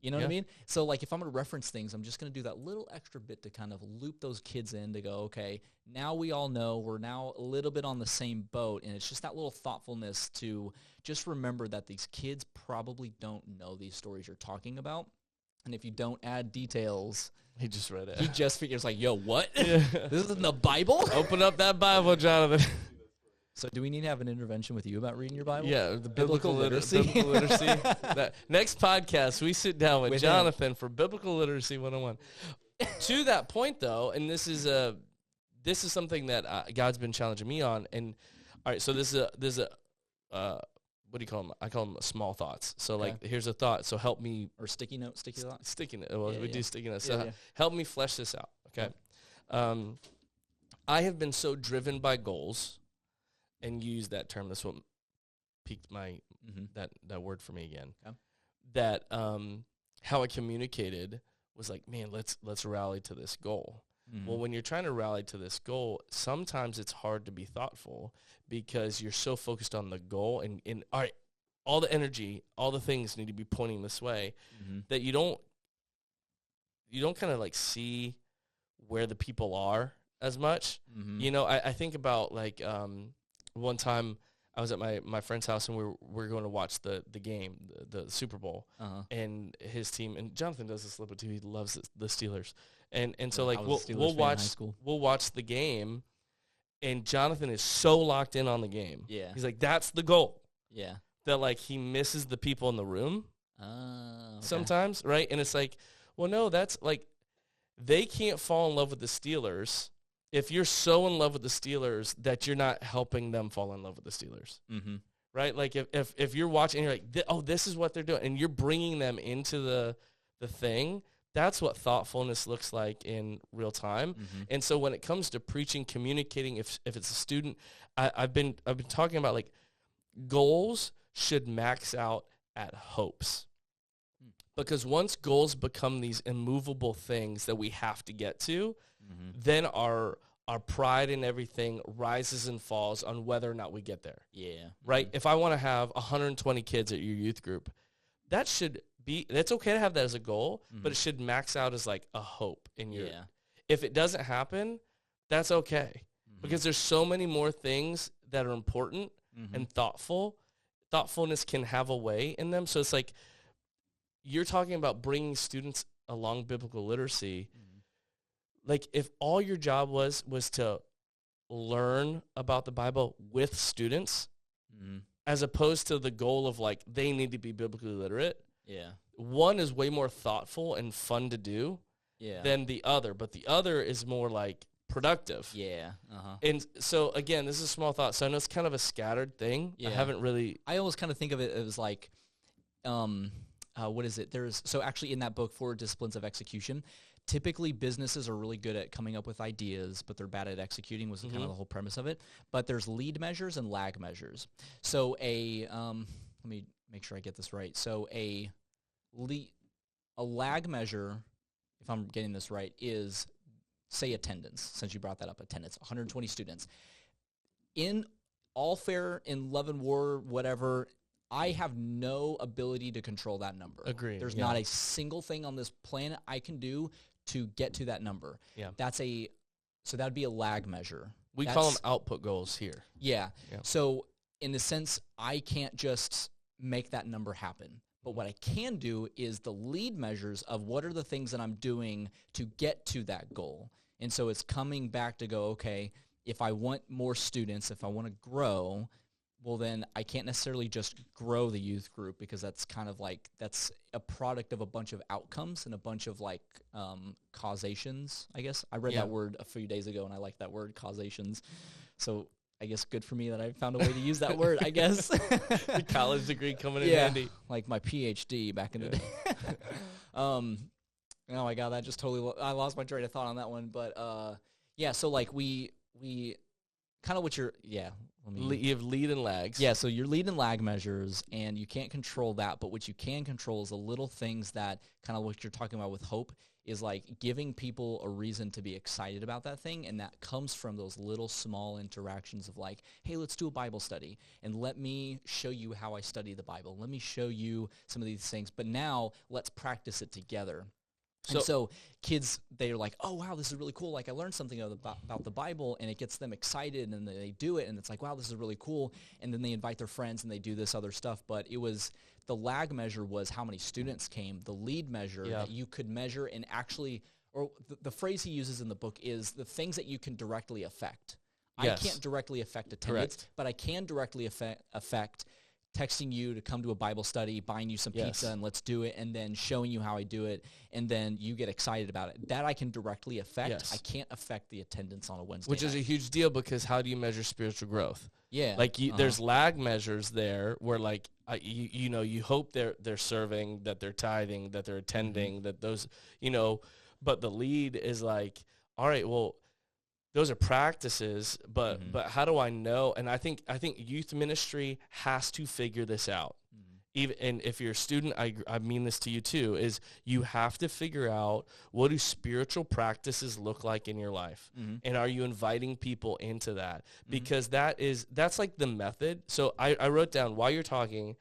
You know what I mean? So, like, if I'm going to reference things, I'm just going to do that little extra bit to kind of loop those kids in to go, okay, now we all know we're now a little bit on the same boat. And it's just that little thoughtfulness to just remember that these kids probably don't know these stories you're talking about. And if you don't add details... He just read it. He just figures like, yo, what? This is in the Bible? Open up that Bible, Jonathan. So do we need to have an intervention with you about reading your Bible? Yeah, the Biblical literacy. Biblical literacy. That next podcast, we sit down with Jonathan for Biblical Literacy 101. To that point, though, and this is something that God's been challenging me on. And all right, so this is a what do you call them? I call them small thoughts. So like, here's a thought. So help me. Or sticky note, sticky thought. Sticky note. Well, we do sticky notes. Yeah, So help me flesh this out. Okay. I have been so driven by goals, and use that term. That's what piqued my that word for me again. Okay. That how I communicated was like, man, let's rally to this goal. Well, when you're trying to rally to this goal, sometimes it's hard to be thoughtful because you're so focused on the goal and all right, all the energy, all the things need to be pointing this way that you don't kind of like see where the people are as much. You know, I think about like one time I was at my friend's house and we were going to watch the game, the Super Bowl, and his team, and Jonathan does this a little bit too. He loves the Steelers, and so like we'll watch the game, and Jonathan is so locked in on the game. Yeah, he's like, that's the goal. Yeah, that like he misses the people in the room. Sometimes, right? And it's like, well, no, that's like they can't fall in love with the Steelers if you're so in love with the Steelers that you're not helping them fall in love with the Steelers, right? Like if you're watching and you're like, oh, this is what they're doing, and you're bringing them into the thing, that's what thoughtfulness looks like in real time. And so when it comes to preaching, communicating, if it's a student, I've been talking about like goals should max out at hopes. Because once goals become these immovable things that we have to get to, then our pride and everything rises and falls on whether or not we get there. Yeah. Right? If I want to have 120 kids at your youth group, that's okay to have that as a goal, but it should max out as like a hope in your. Yeah. If it doesn't happen, that's okay. Because there's so many more things that are important and thoughtful. Thoughtfulness can have a way in them. So it's like you're talking about bringing students along biblical literacy. Like if all your job was to learn about the Bible with students, as opposed to the goal of like they need to be biblically literate. Yeah. One is way more thoughtful and fun to do than the other, but the other is more like productive. Yeah. And so again, this is a small thought. So I know it's kind of a scattered thing. Yeah. I always kind of think of it as like, what is it? So actually in that book, 4 Disciplines of Execution, typically businesses are really good at coming up with ideas, but they're bad at executing was kind of the whole premise of it. But there's lead measures and lag measures. So let me make sure I get this right. So a lag measure, if I'm getting this right, is, say, attendance, since you brought that up, attendance, 120 students. In all fair, in love and war, whatever, I have no ability to control that number. Agreed. There's not a single thing on this planet I can do to get to that number. Yeah. So that would be a lag measure. We call them output goals here. Yeah. So in a sense, I can't just make that number happen. But what I can do is the lead measures of what are the things that I'm doing to get to that goal. And so it's coming back to go, okay, if I want more students, if I want to grow, well, then I can't necessarily just grow the youth group because that's kind of like, that's a product of a bunch of outcomes and a bunch of like causations, I guess. I read that word a few days ago and I like that word, causations. So I guess good for me that I found a way to use that word, I guess. The college degree coming in handy. Like my PhD back in the day. Oh my God, that just totally, I lost my train of thought on that one. But so like we kind of what you're, you have lead and lags. Yeah, so your lead and lag measures, and you can't control that, but what you can control is the little things that kind of what you're talking about with hope is like giving people a reason to be excited about that thing, and that comes from those little small interactions of like, hey, let's do a Bible study, and let me show you how I study the Bible. Let me show you some of these things, but now let's practice it together. So kids, they're like, oh, wow, this is really cool. Like, I learned something about the Bible, and it gets them excited, and they do it, and it's like, wow, this is really cool. And then they invite their friends, and they do this other stuff. But it was the lag measure was how many students came. The lead measure that you could measure and actually, or the phrase he uses in the book is the things that you can directly affect. I Yes. can't directly affect attendance, Correct. but I can directly affect texting you to come to a Bible study, buying you some Yes. pizza, and let's do it, and then showing you how I do it, and then you get excited about it. That I can directly affect. Yes. I can't affect the attendance on a Wednesday Which is a night. huge deal, because how do you measure spiritual growth? Yeah. Like there's lag measures there where like you hope they're serving, that they're tithing, that they're attending, that those but the lead is like, all right, well, those are practices, but how do I know? And I think youth ministry has to figure this out. Even, and if you're a student, I mean this to you too, is you have to figure out, what do spiritual practices look like in your life? And are you inviting people into that? Because that's like the method. So I wrote down, while you're talking,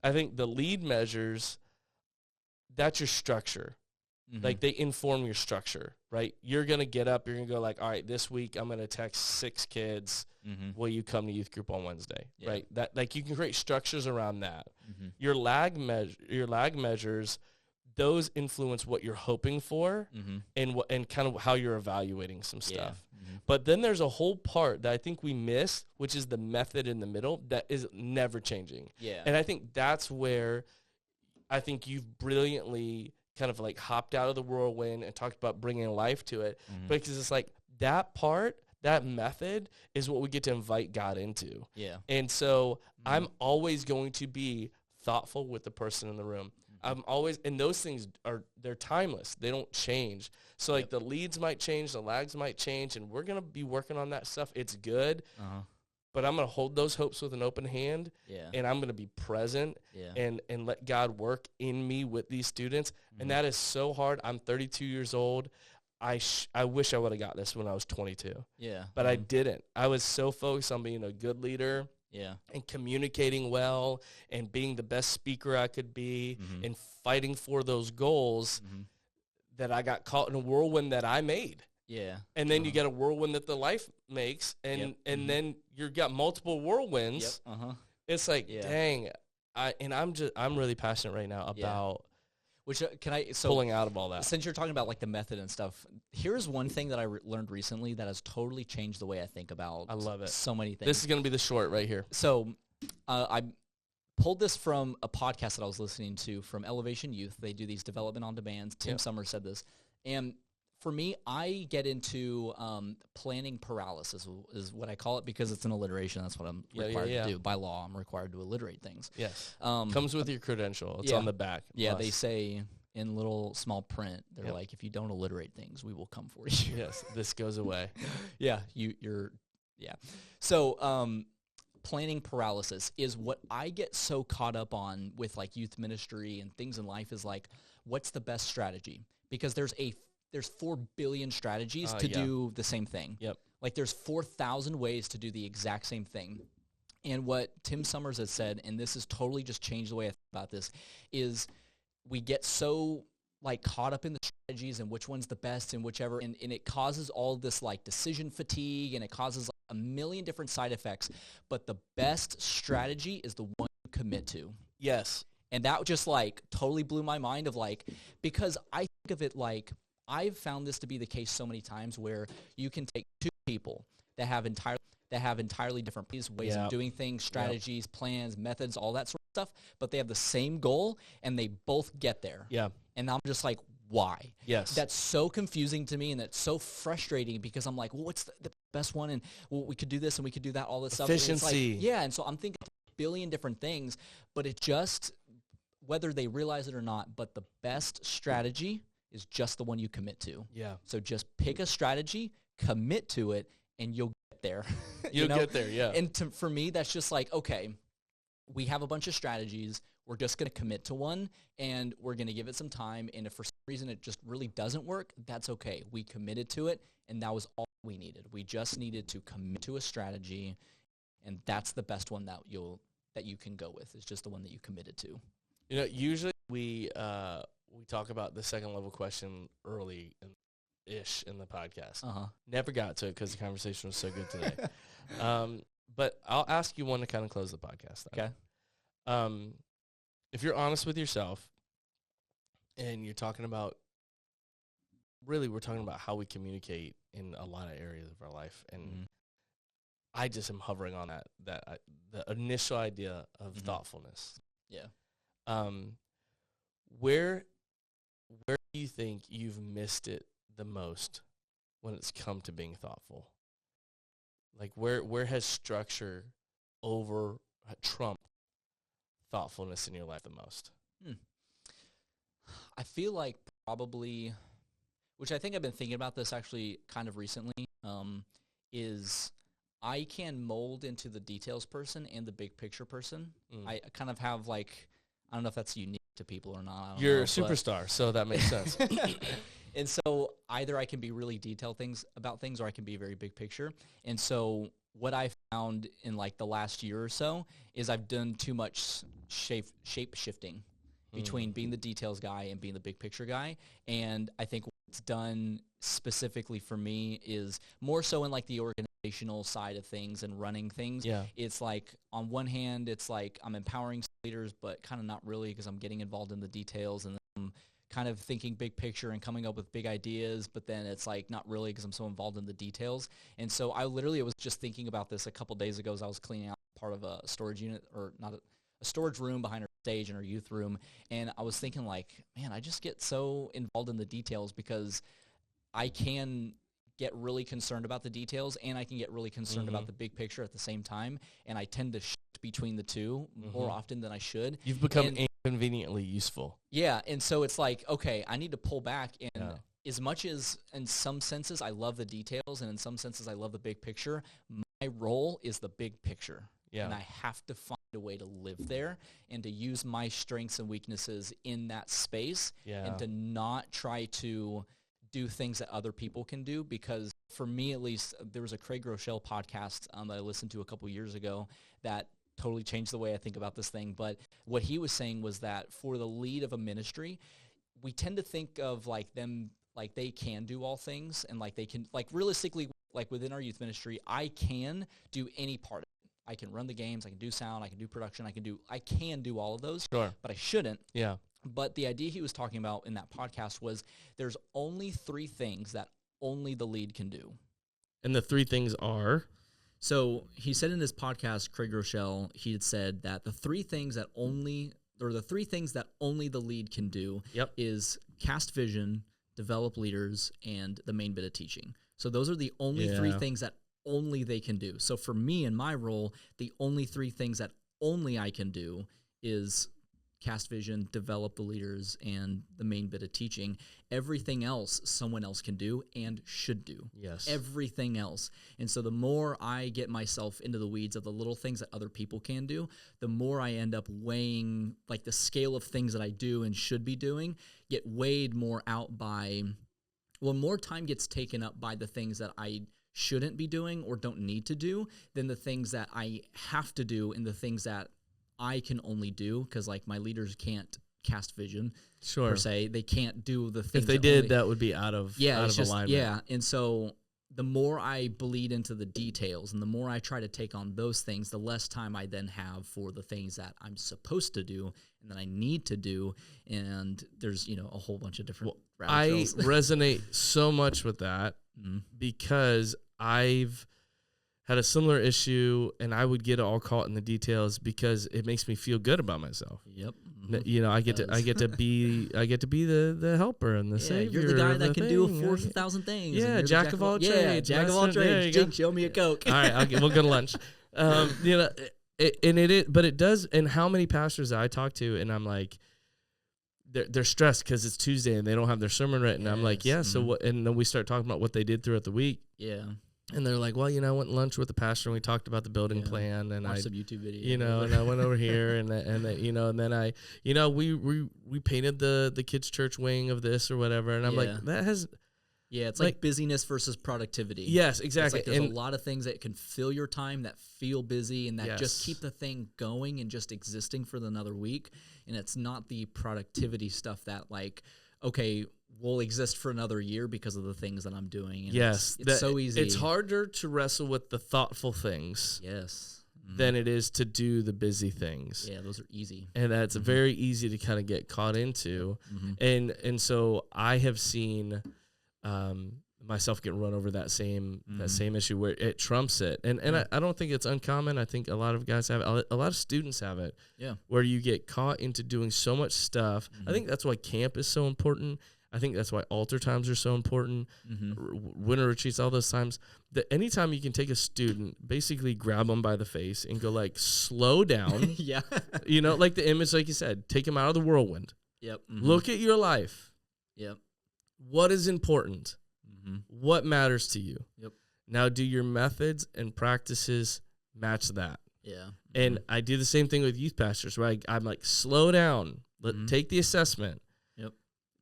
I think the lead measures, that's your structure. Like they inform your structure, right? You're going to get up, you're going to go like, all right, this week I'm going to text 6 kids. Will you come to youth group on Wednesday? Yeah. Right? That, like, you can create structures around that. Your lag measures, those influence what you're hoping for and kind of how you're evaluating some stuff. But then there's a whole part that I think we miss, which is the method in the middle that is never changing. Yeah. And I think that's where I think you've brilliantly kind of like hopped out of the whirlwind and talked about bringing life to it, because it's like that part, that method is what we get to invite God into. Yeah. And so I'm always going to be thoughtful with the person in the room. I'm always, and those things they're timeless. They don't change. So like the leads might change, the lags might change, and we're going to be working on that stuff. It's good. But I'm going to hold those hopes with an open hand, and I'm going to be present and let God work in me with these students. And that is so hard. I'm 32 years old. I wish I would have got this when I was 22. Yeah. But I didn't. I was so focused on being a good leader and communicating well and being the best speaker I could be and fighting for those goals that I got caught in a whirlwind that I made. Yeah. And then you get a whirlwind that the life makes, and then you've got multiple whirlwinds. It's like, dang, I'm really passionate right now about pulling out of all that. Since you're talking about like the method and stuff, here's one thing that I learned recently that has totally changed the way I think about I love it. So many things. This is going to be the short right here. So I pulled this from a podcast that I was listening to from Elevation Youth. They do these development on demands. Tim Summers said this. And for me, I get into planning paralysis is what I call it, because it's an alliteration. That's what I'm required to do. By law, I'm required to alliterate things. Yes. Comes with your credential. It's on the back. Yeah, they say in little small print, they're like, if you don't alliterate things, we will come for you. Yes, this goes away. You're. So planning paralysis is what I get so caught up on with like youth ministry and things in life, is like, what's the best strategy? Because there's 4 billion strategies to do the same thing. Yep. Like there's 4,000 ways to do the exact same thing. And what Tim Summers has said, and this has totally just changed the way I think about this, is we get so like caught up in the strategies and which one's the best and whichever, and it causes all this like decision fatigue, and it causes like a million different side effects. But the best strategy is the one you commit to. Yes. And that just like totally blew my mind, of like, because I think of it like, I've found this to be the case so many times, where you can take 2 people that have entirely different ways of doing things, strategies, plans, methods, all that sort of stuff, but they have the same goal and they both get there. Yeah. And I'm just like, why? Yes. That's so confusing to me, and that's so frustrating, because I'm like, well, what's the best one? And well, we could do this and we could do that, all this stuff. Efficiency. Like, and so I'm thinking a billion different things, but it just, whether they realize it or not, but the best strategy is just the one you commit to. Yeah. So just pick a strategy, commit to it, and you'll get there. You'll get there, yeah. And for me, that's just like, okay, we have a bunch of strategies. We're just going to commit to one, and we're going to give it some time. And if for some reason it just really doesn't work, that's okay. We committed to it, and that was all we needed. We just needed to commit to a strategy, and that's the best one that you can go with. It's just the one that you committed to. You know, usually we talk about the second level question early ish in the podcast. Never got to it because the conversation was so good today. But I'll ask you one to kind of close the podcast. Then. Okay. If you're honest with yourself, and you're talking about, really, we're talking about how we communicate in a lot of areas of our life, and I just am hovering on the initial idea of thoughtfulness. Yeah. Where do you think you've missed it the most when it's come to being thoughtful? Like where has structure over trumped thoughtfulness in your life the most? I feel like probably, which I think I've been thinking about this actually kind of recently, is I can mold into the details person and the big picture person. I kind of have like, I don't know if that's unique to people or not. I don't You're know, a superstar, so that makes sense. And so either I can be really detailed about things, or I can be very big picture. And so what I found in like the last year or so is I've done too much shape shifting between being the details guy and being the big picture guy. And I think what's done specifically for me is more so in like the organizational side of things and running things. Yeah. It's like on one hand, it's like I'm empowering leaders, but kind of not really, because I'm getting involved in the details, and I'm kind of thinking big picture and coming up with big ideas, but then it's like not really, because I'm so involved in the details. And so I literally was just thinking about this a couple days ago as I was cleaning out part of a storage unit, or not a storage room behind our stage in our youth room. And I was thinking like, man, I just get so involved in the details, because I can get really concerned about the details and I can get really concerned about the big picture at the same time. And I tend to shift between the two more often than I should. You've become inconveniently useful. Yeah. And so it's like, okay, I need to pull back. And as much as in some senses I love the details and in some senses I love the big picture, my role is the big picture. Yeah. And I have to find a way to live there and to use my strengths and weaknesses in that space, and to not try to do things that other people can do. Because for me, at least, there was a Craig Rochelle podcast that I listened to a couple years ago that totally changed the way I think about this thing. But what he was saying was that for the lead of a ministry, we tend to think of like them, like they can do all things, and like they can, like realistically, like within our youth ministry, I can do any part of it. I can run the games, I can do sound, I can do production, I can do all of those, but I shouldn't. Yeah. But the idea he was talking about in that podcast was there's only 3 things that only the lead can do. And the 3 things are? So he said in his podcast, Craig Rochelle, he had said that the 3 things that only the lead can do is cast vision, develop leaders, and the main bit of teaching. So those are the only 3 things that only they can do. So for me in my role, the only 3 things that only I can do is cast vision, develop the leaders, and the main bit of teaching. Everything else someone else can do and should do. Yes. Everything else. And so the more I get myself into the weeds of the little things that other people can do, the more I end up weighing, like the scale of things that I do and should be doing get weighed more out by, well, more time gets taken up by the things that I shouldn't be doing or don't need to do than the things that I have to do and the things that I can only do, because like my leaders can't cast vision per se. They can't do the things. If they did, that would be out of alignment. Yeah, and so the more I bleed into the details and the more I try to take on those things, the less time I then have for the things that I'm supposed to do and that I need to do. And there's, a whole bunch of different I resonate so much with that because I've had a similar issue, and I would get all caught in the details because it makes me feel good about myself. Yep. I get to be the helper and the savior. You're the guy that can do 4,000 things. Yeah, jack of all trades. Yeah, jack of all trades. Jake, show me a Coke. All right, we'll go to lunch. But it does. And how many pastors I talk to, and I'm like, they're stressed because it's Tuesday and they don't have their sermon written. Yes. I'm like, so what? And then we start talking about what they did throughout the week. Yeah. And they're like, well, I went to lunch with the pastor and we talked about the building plan, and watched some YouTube videos, and I went over here and then we painted the kids' church wing of this or whatever, and I'm like, that has. Yeah, it's like busyness versus productivity. Yes, exactly. It's like there's a lot of things that can fill your time that feel busy and that just keep the thing going and just existing for another week. And it's not the productivity stuff that like, okay, will exist for another year because of the things that I'm doing. And it's so easy. It's harder to wrestle with the thoughtful things. Yes. Than it is to do the busy things. Yeah, those are easy. And that's very easy to kind of get caught into. And so I have seen myself getting run over that same issue where it trumps it. And I don't think it's uncommon. I think a lot of guys have it. A lot of students have it. Yeah. Where you get caught into doing so much stuff. I think that's why camp is so important. I think that's why altar times are so important. Winter retreats, all those times. That anytime you can take a student, basically grab them by the face and go like, slow down. Yeah. You know, like the image, like you said, take them out of the whirlwind. Yep. Look at your life. Yep. What is important? What matters to you? Yep. Now, do your methods and practices match that? Yeah. And I do the same thing with youth pastors, right? I'm like, slow down. Take the assessment. Yep.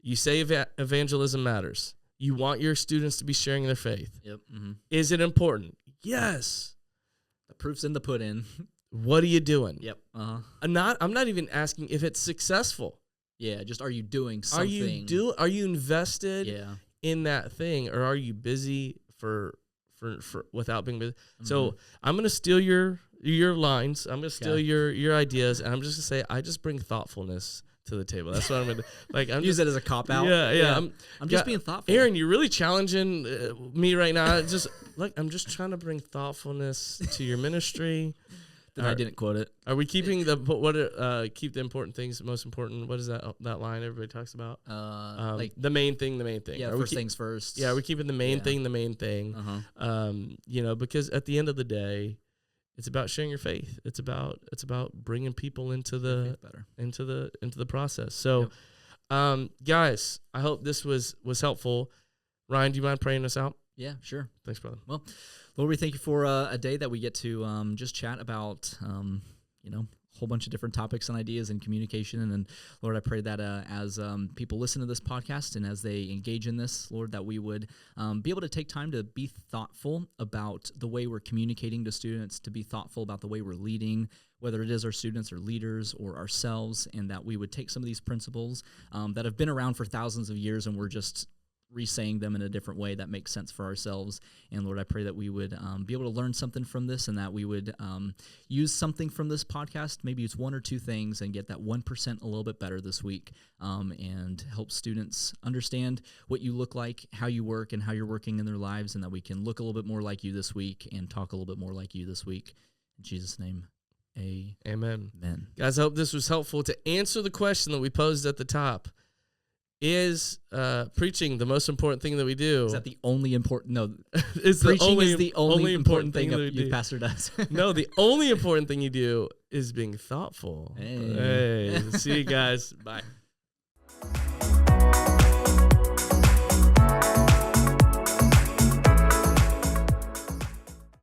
You say evangelism matters. You want your students to be sharing their faith. Yep. Is it important? Yes. The proof's in the pudding. What are you doing? Yep. I'm not even asking if it's successful. Yeah. Just are you doing something? Are you invested? Yeah. In that thing, or are you busy for without being busy? So I'm gonna steal your lines. I'm gonna steal your ideas, and I'm just gonna say I just bring thoughtfulness to the table. That's what I'm gonna like. I'm use it as a cop out. Yeah. I'm just being thoughtful. Aaron, you're really challenging me right now. Just like I'm just trying to bring thoughtfulness to your ministry. Then I didn't quote it. Are we keeping keep the important things most important? What is that line everybody talks about? Like the main thing. Yeah, first things first. Yeah, we're keeping the main thing the main thing. You know, because at the end of the day, it's about sharing your faith. It's about bringing people into the process. So, guys, I hope this was helpful. Ryan, do you mind praying us out? Yeah, sure. Thanks, brother. Well, Lord, we thank you for a day that we get to just chat about, a whole bunch of different topics and ideas and communication. And then, Lord, I pray that as people listen to this podcast and as they engage in this, Lord, that we would be able to take time to be thoughtful about the way we're communicating to students, to be thoughtful about the way we're leading, whether it is our students or leaders or ourselves, and that we would take some of these principles that have been around for thousands of years and we're just re-saying them in a different way that makes sense for ourselves. And Lord, I pray that we would be able to learn something from this and that we would use something from this podcast. Maybe it's one or two things and get that 1% a little bit better this week and help students understand what you look like, how you work, and how you're working in their lives, and that we can look a little bit more like you this week and talk a little bit more like you this week. In Jesus' name, amen. Amen. Guys, I hope this was helpful. To answer the question that we posed at the top, is preaching the most important thing that we do? Is that the only important? No, it's preaching is the only important thing that a youth pastor does. No, the only important thing you do is being thoughtful. Hey. See you guys. Bye.